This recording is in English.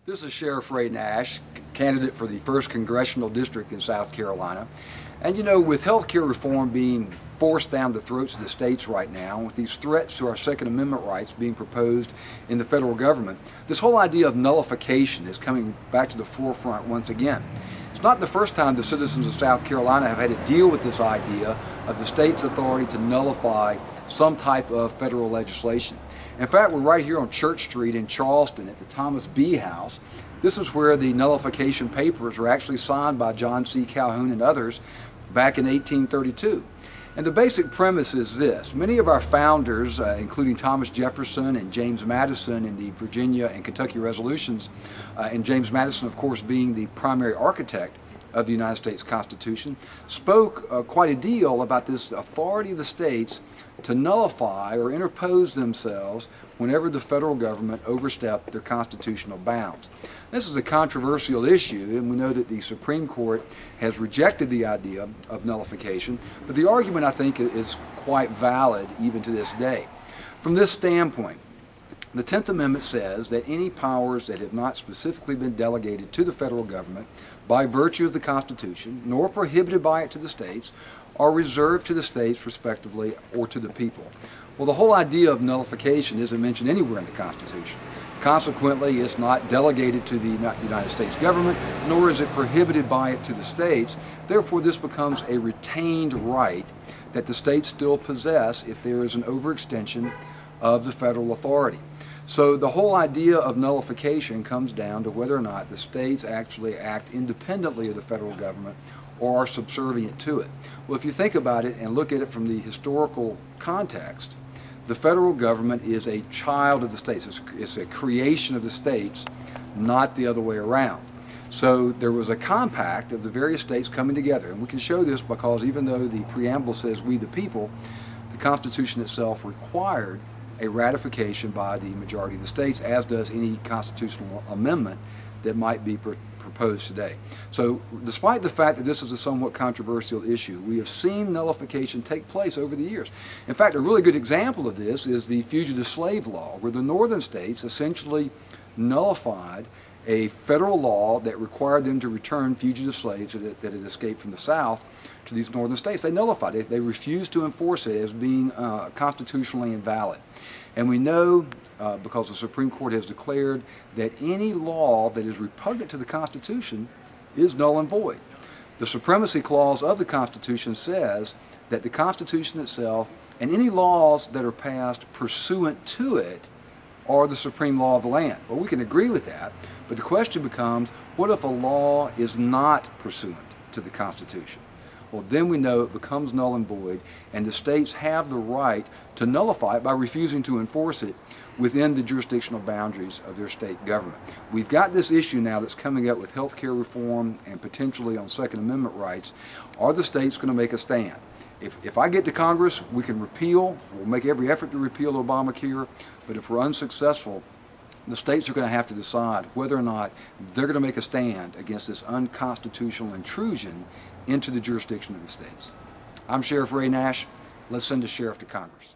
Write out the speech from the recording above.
This is Sheriff Ray Nash, candidate for the 1st Congressional District in South Carolina. And you know, with health care reform being forced down the throats of the states right now, with these threats to our Second Amendment rights being proposed in the federal government, this whole idea of nullification is coming back to the forefront once again. It's not the first time the citizens of South Carolina have had to deal with this idea of the state's authority to nullify some type of federal legislation. In fact, we're right here on Church Street in Charleston at the Thomas B. House. This is where the nullification papers were actually signed by John C. Calhoun and others back in 1832. And the basic premise is this: many of our founders, including Thomas Jefferson and James Madison in the Virginia and Kentucky resolutions, and James Madison, of course, being the primary architect of the United States Constitution, spoke quite a deal about this authority of the states to nullify or interpose themselves whenever the federal government overstepped their constitutional bounds. This is a controversial issue, and we know that the Supreme Court has rejected the idea of nullification, but the argument, I think, is quite valid even to this day. From this standpoint, the 10th Amendment says that any powers that have not specifically been delegated to the federal government by virtue of the Constitution, nor prohibited by it to the states, are reserved to the states respectively or to the people. Well, the whole idea of nullification isn't mentioned anywhere in the Constitution. Consequently, it's not delegated to the United States government, nor is it prohibited by it to the states. Therefore, this becomes a retained right that the states still possess if there is an overextension of the federal authority. So the whole idea of nullification comes down to whether or not the states actually act independently of the federal government or are subservient to it. Well, if you think about it and look at it from the historical context, the federal government is a child of the states. It's a creation of the states, not the other way around. So there was a compact of the various states coming together, and we can show this because even though the preamble says "we the people," the Constitution itself required a ratification by the majority of the states, as does any constitutional amendment that might be proposed today. So despite the fact that this is a somewhat controversial issue, we have seen nullification take place over the years. In fact, a really good example of this is the fugitive slave law, where the northern states essentially nullified a federal law that required them to return fugitive slaves that had escaped from the South to these northern states. They nullified it. They refused to enforce it as being constitutionally invalid. And we know, because the Supreme Court has declared, that any law that is repugnant to the Constitution is null and void. The Supremacy Clause of the Constitution says that the Constitution itself and any laws that are passed pursuant to it are the supreme law of the land. Well, we can agree with that, but the question becomes, what if a law is not pursuant to the Constitution? Well, then we know it becomes null and void, and the states have the right to nullify it by refusing to enforce it within the jurisdictional boundaries of their state government. We've got this issue now that's coming up with health care reform and potentially on Second Amendment rights. Are the states going to make a stand? If I get to Congress, we can repeal. We'll make every effort to repeal Obamacare, but if we're unsuccessful, the states are going to have to decide whether or not they're going to make a stand against this unconstitutional intrusion into the jurisdiction of the states. I'm Sheriff Ray Nash. Let's send a sheriff to Congress.